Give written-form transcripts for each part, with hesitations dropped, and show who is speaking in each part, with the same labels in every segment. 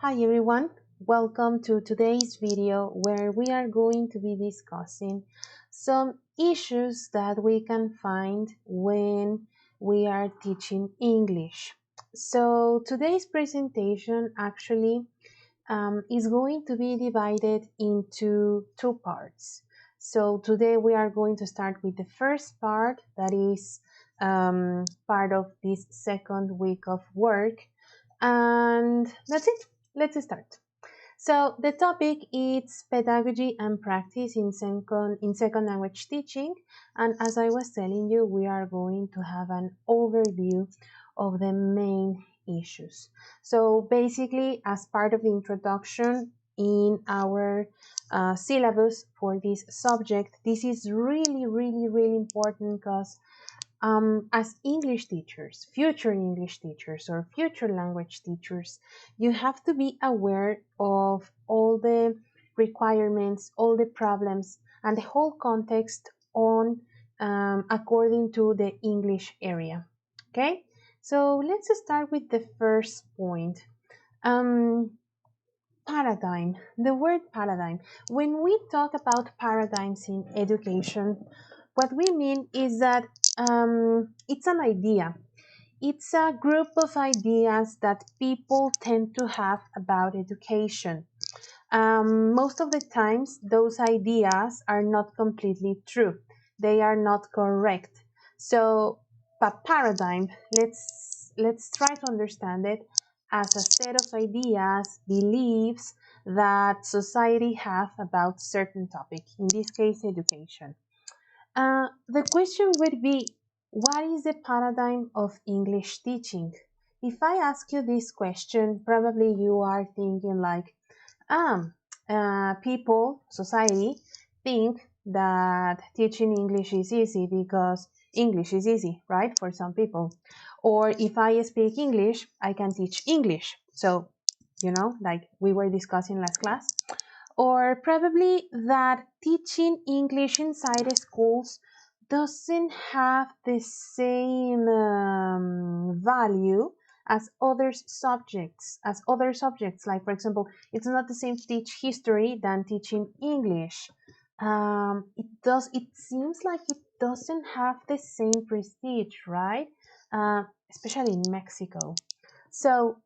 Speaker 1: Hi everyone, welcome to today's video where we are going to be discussing some issues that we can find when we are teaching English. So today's presentation actually is going to be divided into two parts. So today we are going to start with the first part that is part of this second week of work, and that's it. Let's start. So the topic is pedagogy and practice in second language teaching, and as I was telling you, we are going to have an overview of the main issues. So basically, as part of the introduction in our syllabus for this subject, this is really important because as English teachers, future English teachers, or future language teachers, you have to be aware of all the requirements, all the problems, and the whole context on according to the English area. Okay, so let's start with the first point. Paradigm. The word paradigm. When we talk about paradigms in education, what we mean is that it's an idea. It's a group of ideas that people tend to have about education. Most of the times, those ideas are not completely true. They are not correct. So, a paradigm, let's try to understand it as a set of ideas, beliefs that society have about certain topic, in this case, education. The question would be, what is the paradigm of English teaching? If I ask you this question, probably you are thinking like, people, society, think that teaching English is easy because English is easy, right? For some people. Or if I speak English, I can teach English. So, like we were discussing last class. Or probably that teaching English inside schools doesn't have the same value as other subjects, like for example, it's not the same to teach history than teaching English. It seems like it doesn't have the same prestige, right? Especially in Mexico. So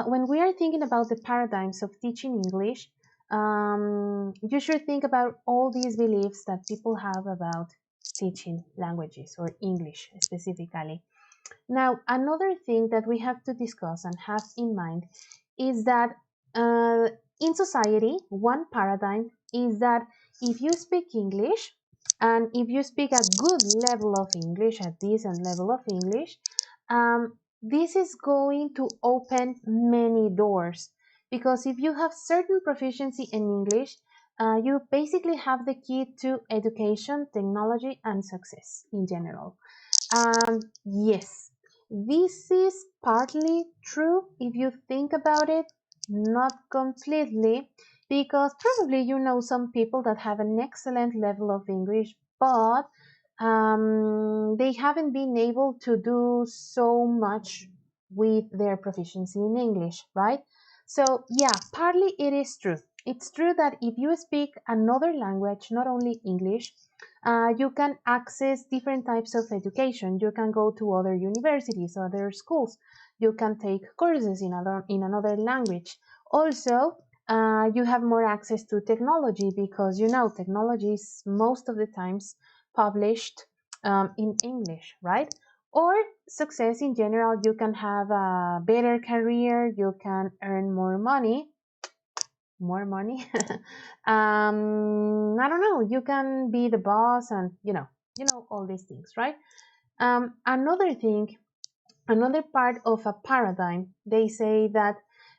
Speaker 1: when we are thinking about the paradigms of teaching English, you should think about all these beliefs that people have about teaching languages or English specifically. Now, another thing that we have to discuss and have in mind is that in society, one paradigm is that if you speak English and if you speak a good level of English, a decent level of English, this is going to open many doors, because if you have certain proficiency in English, you basically have the key to education, technology, and success in general. Yes, this is partly true if you think about it, not completely, because probably you know some people that have an excellent level of English, but they haven't been able to do so much with their proficiency in English, right? So, yeah, partly it is true. It's true that if you speak another language, not only English, you can access different types of education. You can go to other universities, other schools. You can take courses in another language. Also, you have more access to technology because technology is most of the times published in English, right? Or success in general, you can have a better career, you can earn more money. I don't know, you can be the boss, and all these things, right? Another thing, another part of a paradigm, they say that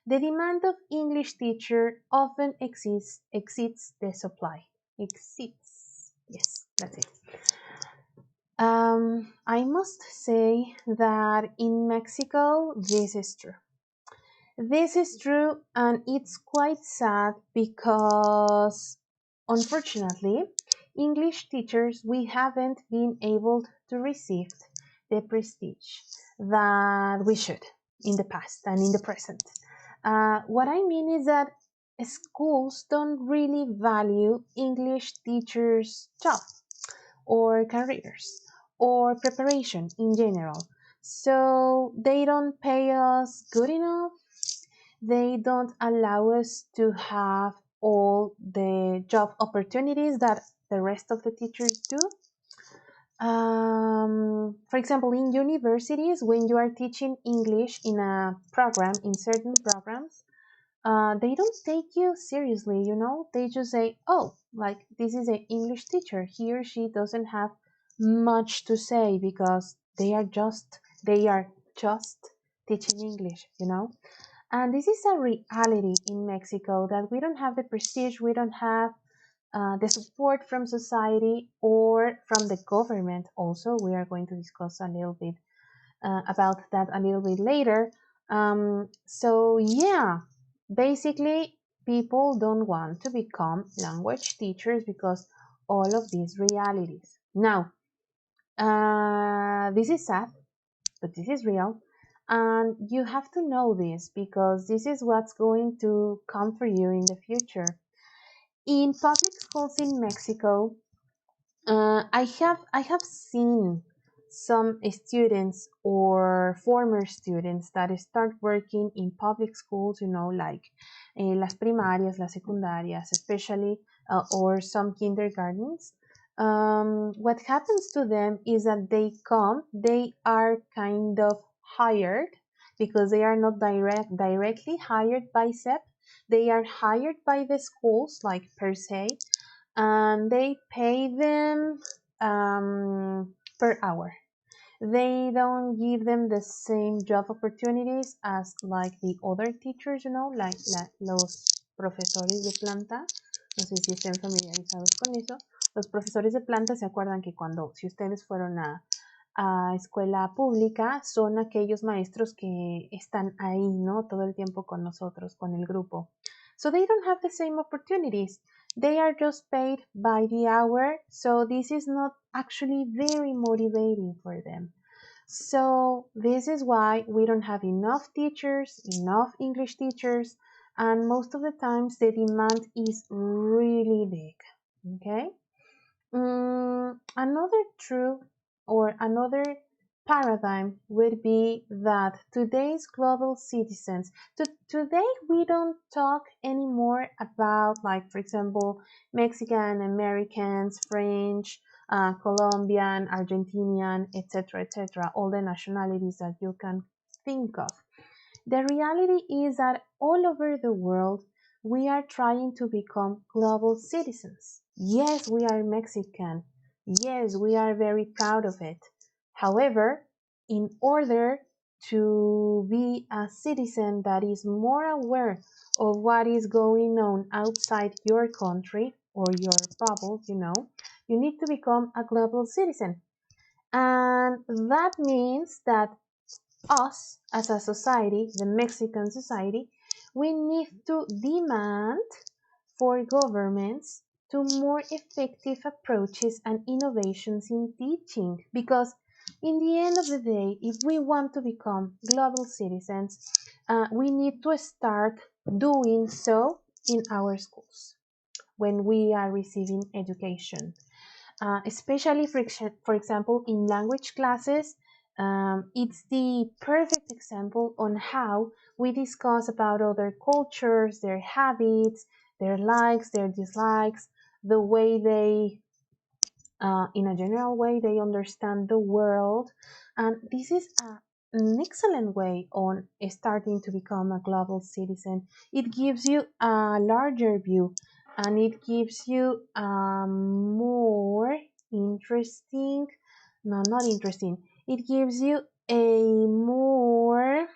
Speaker 1: the demand of English teacher often exceeds the supply. Exceeds, yes, that's it. I must say that in Mexico, this is true. This is true, and it's quite sad because, unfortunately, English teachers, we haven't been able to receive the prestige that we should in the past and in the present. What I mean is that schools don't really value English teachers' job or careers or preparation in general. So they don't pay us good enough. They don't allow us to have all the job opportunities that the rest of the teachers do. For example, in universities, when you are teaching English in a program, in certain programs, they don't take you seriously, you know? They just say, oh, like this is an English teacher. He or she doesn't have much to say because they are just teaching English, you know? And this is a reality in Mexico that we don't have the prestige, we don't have the support from society or from the government. Also, we are going to discuss a little bit about that a little bit later. So, yeah, basically, people don't want to become language teachers because all of these realities. Now, this is sad, but this is real. And you have to know this because this is what's going to come for you in the future. In public schools in Mexico, I have seen some students or former students that start working in public schools, you know, like las primarias, las secundarias, especially, or some kindergartens. What happens to them is that they are kind of hired because they are not directly hired by SEP. They are hired by the schools, like per se, and they pay them per hour. They don't give them the same job opportunities as like the other teachers, you know, like los profesores de planta. No sé si estén familiarizados con eso. Los profesores de planta se acuerdan que cuando, si ustedes fueron a escuela pública, son aquellos maestros que están ahí, ¿no? Todo el tiempo con nosotros, con el grupo. So they don't have the same opportunities. They are just paid by the hour, so this is not actually very motivating for them. So this is why we don't have enough teachers, enough English teachers, and most of the times the demand is really big. Okay? Another true or another paradigm would be that today's global citizens, today we don't talk anymore about, like, for example, Mexican, Americans, French, Colombian, Argentinian, etc., all the nationalities that you can think of. The reality is that all over the world, we are trying to become global citizens. Yes, we are Mexican. Yes, we are very proud of it. However, in order to be a citizen that is more aware of what is going on outside your country or your bubble, you know, you need to become a global citizen. And that means that us as a society, the Mexican society, we need to demand for governments to more effective approaches and innovations in teaching, because in the end of the day, if we want to become global citizens, we need to start doing so in our schools when we are receiving education, especially for example in language classes. It's the perfect example on how we discuss about other cultures, their habits, their likes, their dislikes, the way they, in a general way, they understand the world. And this is an excellent way on starting to become a global citizen. It gives you a larger view, and it gives you a more interesting, no, not interesting, it gives you a more,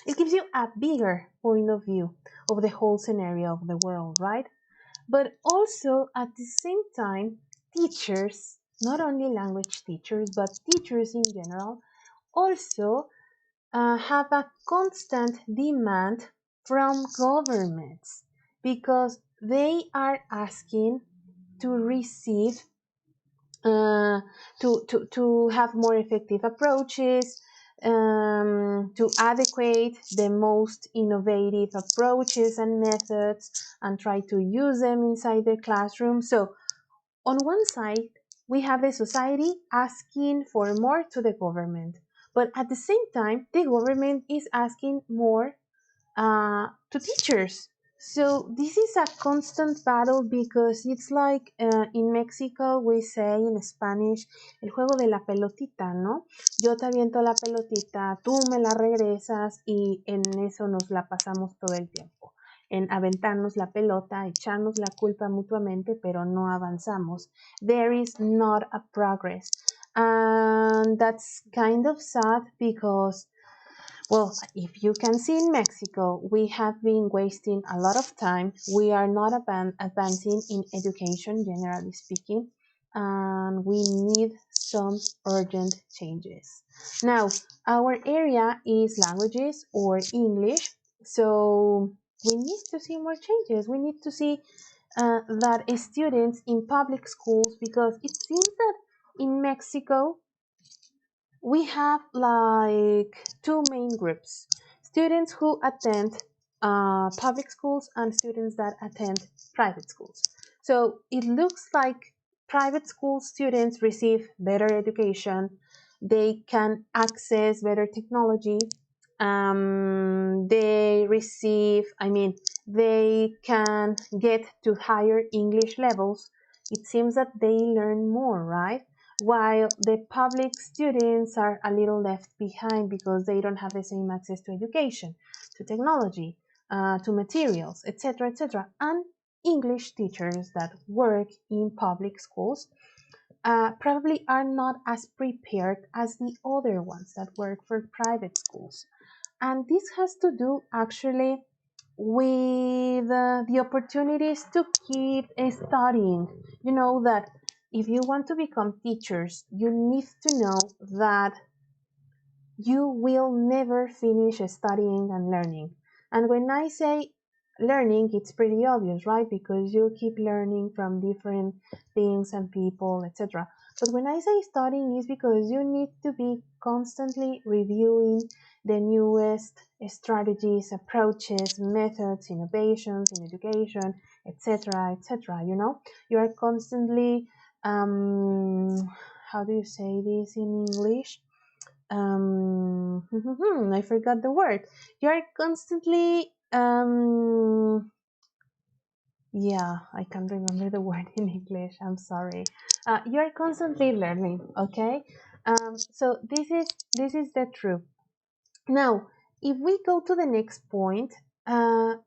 Speaker 1: it gives you a bigger point of view of the whole scenario of the world, right? But also at the same time, teachers, not only language teachers, but teachers in general, also have a constant demand from governments because they are asking to receive, to have more effective approaches, to adequate the most innovative approaches and methods and try to use them inside the classroom. So on one side, we have the society asking for more to the government, but at the same time, the government is asking more to teachers. So this is a constant battle because it's like in Mexico we say in Spanish el juego de la pelotita, ¿no? Yo te aviento la pelotita, tú me la regresas y en eso nos la pasamos todo el tiempo. En aventarnos la pelota, echarnos la culpa mutuamente, pero no avanzamos. There is not a progress. And that's kind of sad because well, if you can see in Mexico, we have been wasting a lot of time. We are not advancing in education, generally speaking, and we need some urgent changes. Now, our area is languages or English, so we need to see more changes. We need to see that students in public schools, because it seems that in Mexico, we have like two main groups: students who attend public schools and students that attend private schools. So it looks like private school students receive better education, they can access better technology, they receive, I mean, they can get to higher English levels. It seems that they learn more, right? While the public students are a little left behind because they don't have the same access to education, to technology, to materials, etc., etc. And English teachers that work in public schools probably are not as prepared as the other ones that work for private schools. And this has to do actually with the opportunities to keep studying. You know that if you want to become teachers, you need to know that you will never finish studying and learning. And when I say learning, it's pretty obvious, right? Because you keep learning from different things and people, etc. But when I say studying, is because you need to be constantly reviewing the newest strategies, approaches, methods, innovations in education, etc., etc. You know, you are constantly, how do you say this in English? I forgot the word. You are constantly, yeah, I can't remember the word in English. I'm sorry. You are constantly learning. Okay. So this is the truth. Now, if we go to the next point,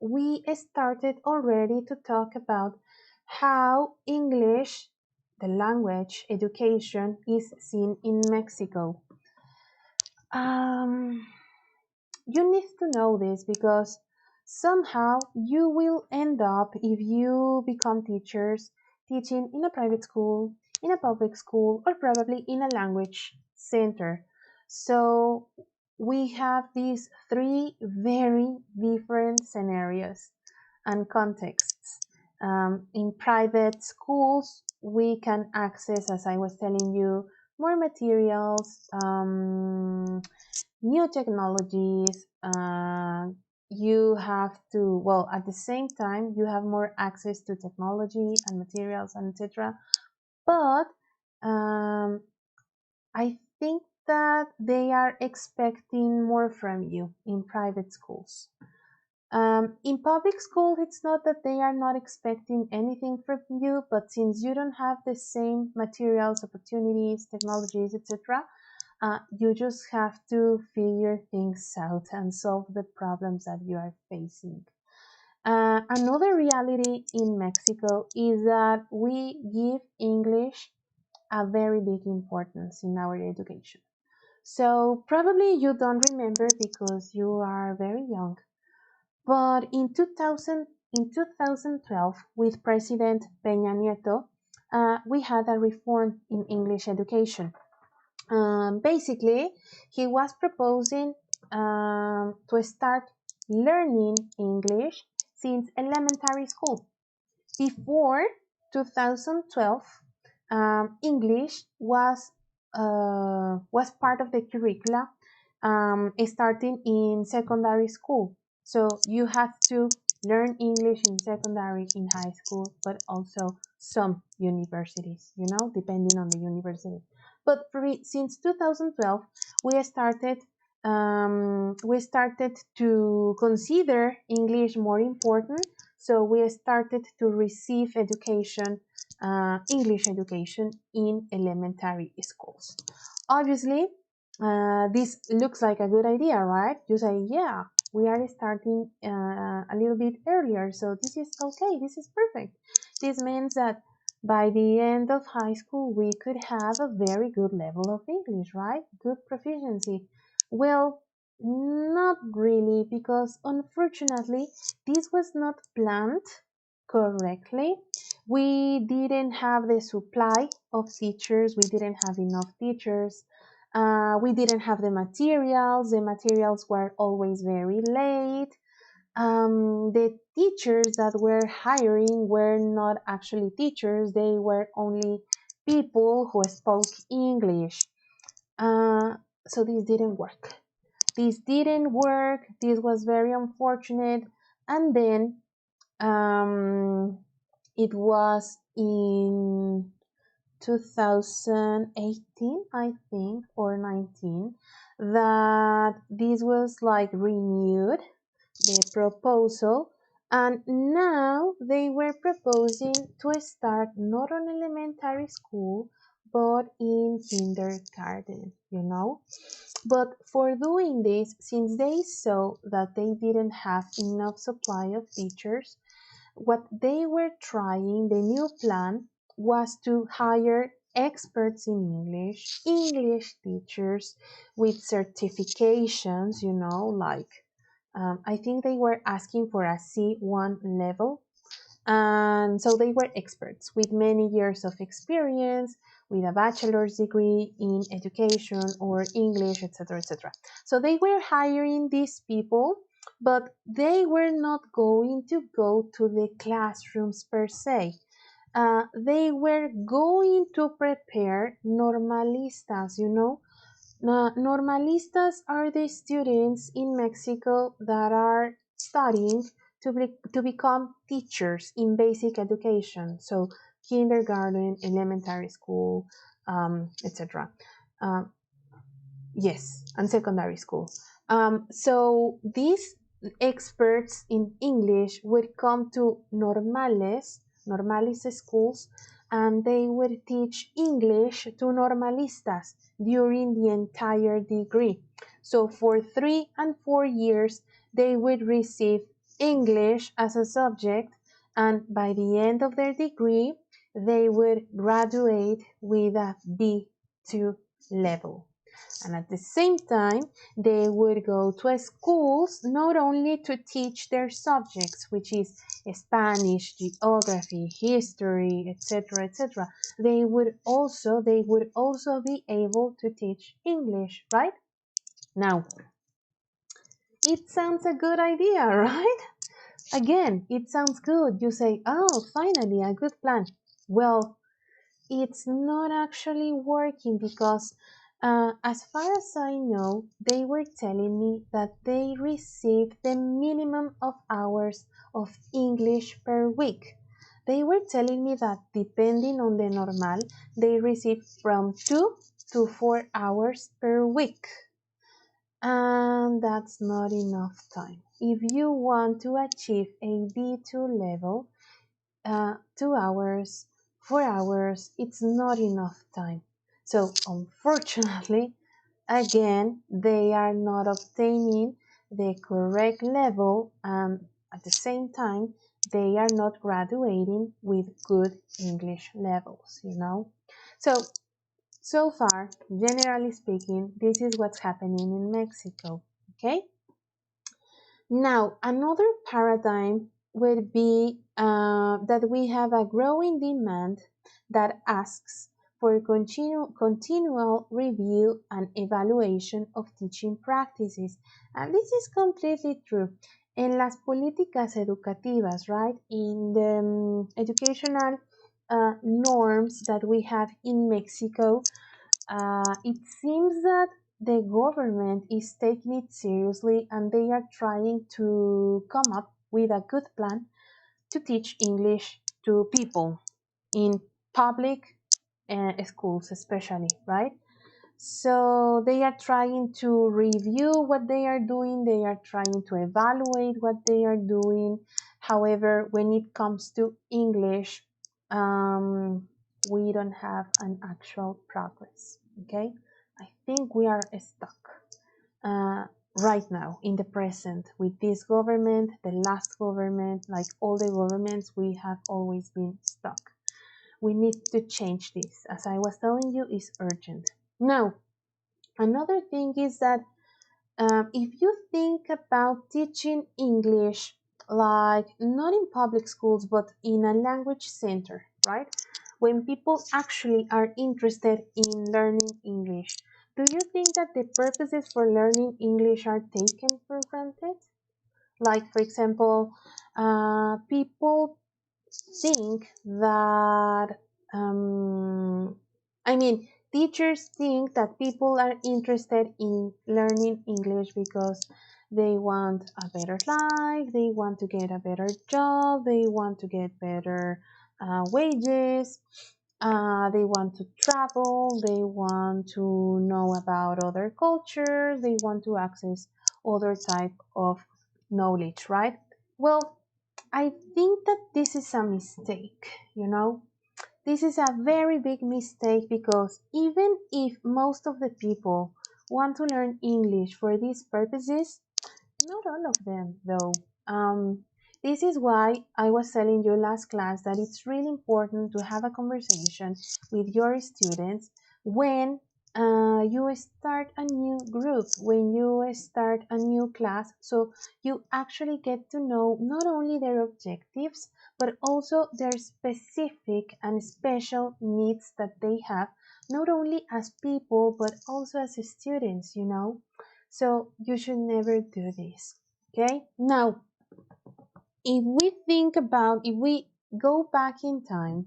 Speaker 1: we started already to talk about how English, the language, education is seen in Mexico. Um, you need to know this because somehow you will end up, if you become teachers, teaching in a private school, in a public school, or probably in a language center. So we have these three very different scenarios and contexts. In private schools, we can access, as I was telling you, more materials, new technologies. You have to, well, at the same time, you have more access to technology and materials and etc. But I think that they are expecting more from you in private schools. In public school, it's not that they are not expecting anything from you, but since you don't have the same materials, opportunities, technologies, etc., you just have to figure things out and solve the problems that you are facing. Another reality in Mexico is that we give English a very big importance in our education. So probably you don't remember because you are very young, but in 2012, with President Peña Nieto, we had a reform in English education. Basically, he was proposing to start learning English since elementary school. Before 2012, English was part of the curricula starting in secondary school. So you have to learn English in secondary, in high school, but also some universities, depending on the university. But since 2012, we started to consider English more important. So we started to receive education, English education in elementary schools. Obviously, this looks like a good idea, right? You say, yeah, we are starting a little bit earlier, so this is okay, this is perfect. This means that by the end of high school, we could have a very good level of English, right? Good proficiency. Well, not really, because unfortunately, this was not planned correctly. We didn't have the supply of teachers, we didn't have enough teachers. We didn't have the materials. The materials were always very late. The teachers that were hiring were not actually teachers. They were only people who spoke English. So this didn't work. This didn't work. This was very unfortunate. And then it was in 2018, I think, or 19, that this was like renewed, the proposal, and now they were proposing to start not on elementary school but in kindergarten. But for doing this, since they saw that they didn't have enough supply of teachers, what they were trying, the new plan, was to hire experts in English, English teachers with certifications, like I think they were asking for a C1 level. And so they were experts with many years of experience, with a bachelor's degree in education or English, etc., etc. So they were hiring these people, but they were not going to go to the classrooms per se. They were going to prepare normalistas. Normalistas are the students in Mexico that are studying to become teachers in basic education, so kindergarten, elementary school, etc. Yes, and secondary school. So these experts in English would come to normales schools, and they would teach English to normalistas during the entire degree. So for 3 and 4 years, they would receive English as a subject, and by the end of their degree, they would graduate with a B2 level. And at the same time, they would go to schools not only to teach their subjects, which is Spanish, geography, history, etc., etc. They would also be able to teach English, right? Now, it sounds a good idea, right? Again, it sounds good. You say, oh, finally, a good plan. Well, it's not actually working because, as far as I know, they were telling me that they receive the minimum of hours of English per week. They were telling me that depending on the normal, they receive from 2 to 4 hours per week. And that's not enough time. If you want to achieve a B2 level, 2 hours, 4 hours, it's not enough time. So, unfortunately, again, they are not obtaining the correct level, and at the same time, they are not graduating with good English levels. So far, generally speaking, this is what's happening in Mexico. Okay? Now, another paradigm would be that we have a growing demand that asks for continual review and evaluation of teaching practices. And this is completely true. En las políticas educativas, right? In the educational norms that we have in Mexico, it seems that the government is taking it seriously and they are trying to come up with a good plan to teach English to people in public schools, especially, right? So they are trying to review what they are doing, they are trying to evaluate what they are doing. However, when it comes to English, we don't have an actual progress. Okay, I think we are stuck uh, right now in the present with this government, the last government, like all the governments, we have always been stuck. We need to change this. As I was telling you, is urgent. Now, another thing is that if you think about teaching English, like not in public schools, but in a language center, right? When people actually are interested in learning English, do you think that the purposes for learning English are taken for granted? Like, for example, people think that I mean teachers think that people are interested in learning English because they want a better life, they want to get a better job, they want to get better wages, they want to travel, they want to know about other cultures, they want to access other type of knowledge, right? Well, I think that this is a mistake, you know? This is a very big mistake because even if most of the people want to learn English for these purposes, not all of them, though. This is why I was telling you last class that it's really important to have a conversation with your students when you start a new group, when you start a new class, so you actually get to know not only their objectives, but also their specific and special needs that they have, not only as people, but also as students, you know? So you should never do this. Okay? Now, if we go back in time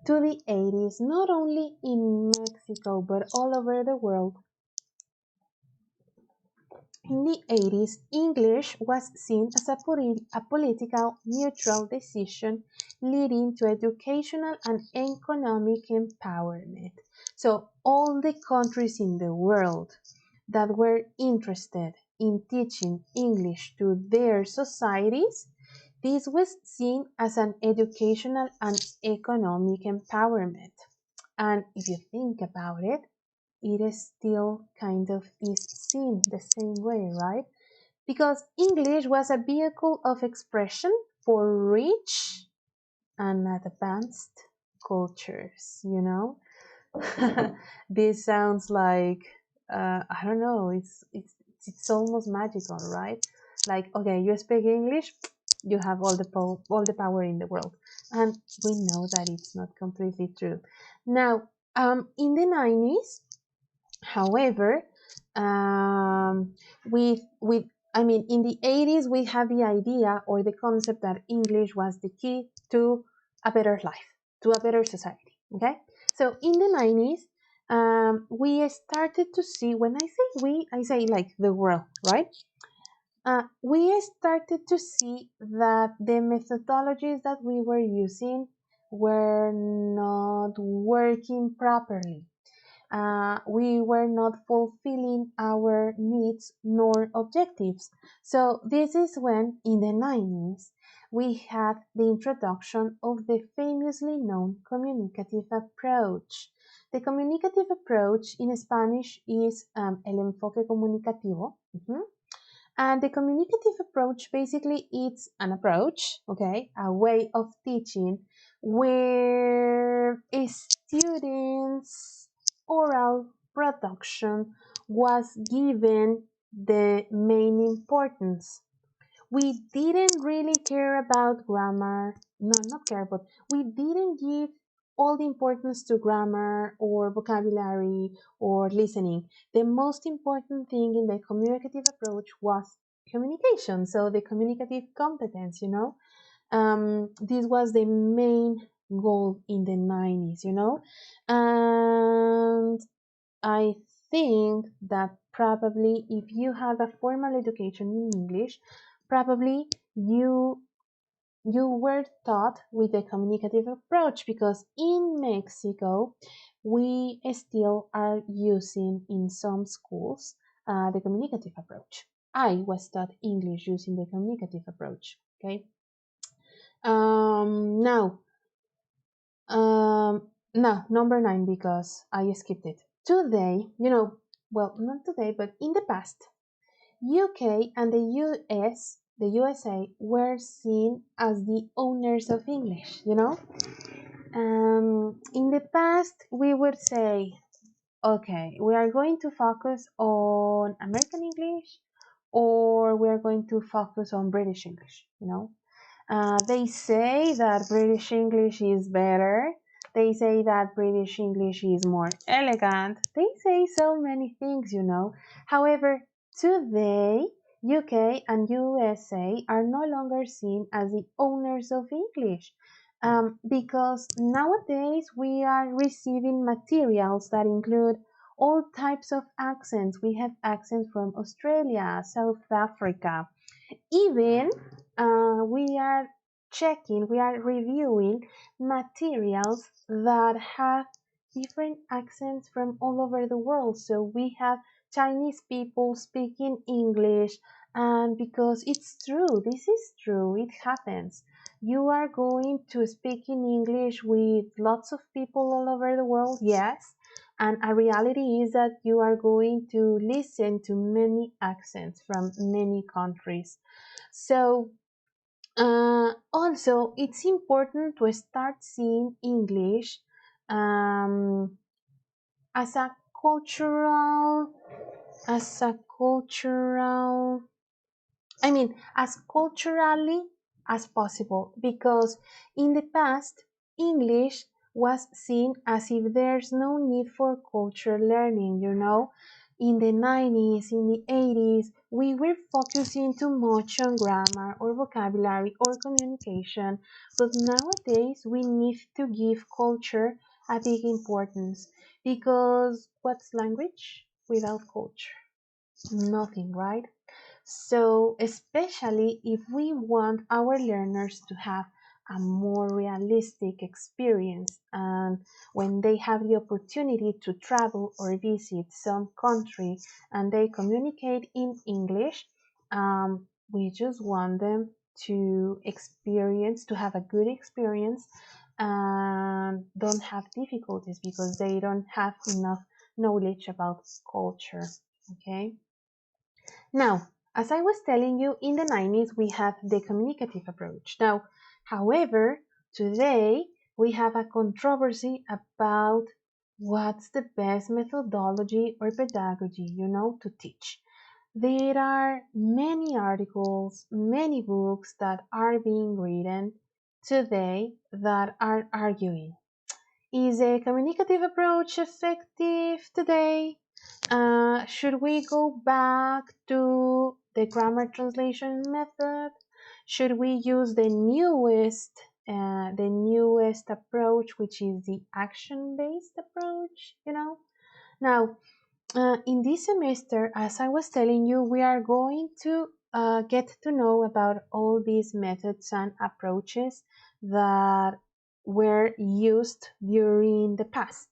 Speaker 1: to the 80s, not only in Mexico, but all over the world, in the 80s, English was seen as a political neutral decision leading to educational and economic empowerment. So, all the countries in the world that were interested in teaching English to their societies, this was seen as an educational and economic empowerment. And if you think about it, it is still kind of is seen the same way, right? Because English was a vehicle of expression for rich and advanced cultures, you know? This sounds like I don't know, it's almost magical, right? Like, okay, you speak English, you have all the power in the world. And we know that it's not completely true. Now, in the 90s, however, um, with I mean, in the 80s, we had the idea or the concept that English was the key to a better life, to a better society. Okay, so in the 90s, we started to see. When I say we, I say like the world, right? We started to see that the methodologies that we were using were not working properly. We were not fulfilling our needs nor objectives. So, this is when, in the 90s, we had the introduction of the famously known communicative approach. The communicative approach in Spanish is el enfoque comunicativo. And the communicative approach basically is an approach, okay, a way of teaching where a student's oral production was given the main importance. We didn't really care about grammar, no, not care, but we didn't give all the importance to grammar or vocabulary or listening. The most important thing in the communicative approach was communication, so the communicative competence, you know. This was the main goal in the 90s, you know. And I think that probably if you have a formal education in English, probably you were taught with the communicative approach, because in Mexico we still are using in some schools the communicative approach. I was taught English using the communicative approach. Okay. Now, no, number 9, because I skipped it. Today, well, not today, but in the past, UK and the USA were seen as the owners of English, In the past, we would say, okay, we are going to focus on American English, or we are going to focus on British English. They say that British English is better. They say that British English is more elegant. They say so many things. However, today, UK and USA are no longer seen as the owners of English, because nowadays we are receiving materials that include all types of accents. We have accents from Australia, South Africa, even we are reviewing materials that have different accents from all over the world. So we have Chinese people speaking English, and because it's true, this is true, it happens. You are going to speak in English with lots of people all over the world, yes. And a reality is that you are going to listen to many accents from many countries. So, also, it's important to start seeing English um, as a cultural, as a cultural, as culturally as possible, because in the past, English was seen as if there's no need for culture learning. In the 90s, in the 80s, we were focusing too much on grammar or vocabulary or communication, but nowadays we need to give culture a big importance, because what's language without culture? Nothing, right? So, especially if we want our learners to have a more realistic experience, and when they have the opportunity to travel or visit some country and they communicate in English, we just want them to have a good experience and don't have difficulties because they don't have enough knowledge about culture. Okay. Now, as I was telling you, in the 90s we have the communicative approach. Now, however, today we have a controversy about what's the best methodology or pedagogy, to teach. There are many articles, many books that are being written today that are arguing. Is a communicative approach effective today? Should we go back to the grammar translation method? Should we use the newest approach, which is the action-based approach? Now, in this semester, as I was telling you, we are going to get to know about all these methods and approaches that were used during the past.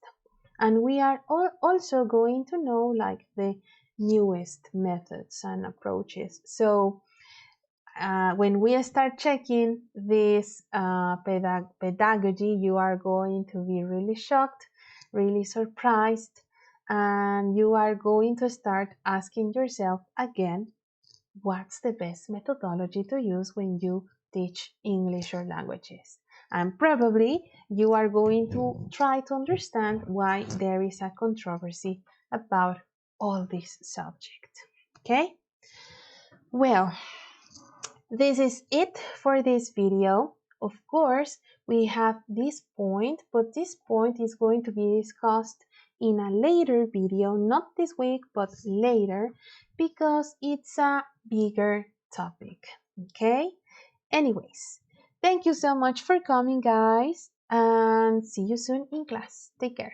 Speaker 1: And we are also going to know like the newest methods and approaches. So when we start checking this pedagogy, you are going to be really shocked, really surprised, and you are going to start asking yourself again, what's the best methodology to use when you teach English or languages? And probably you are going to try to understand why there is a controversy about all this subject. Okay? Well, this is it for this video. Of course, we have this point, but this point is going to be discussed in a later video, not this week, but later, because it's a bigger topic. Okay? Anyways, thank you so much for coming, guys, and see you soon in class. Take care.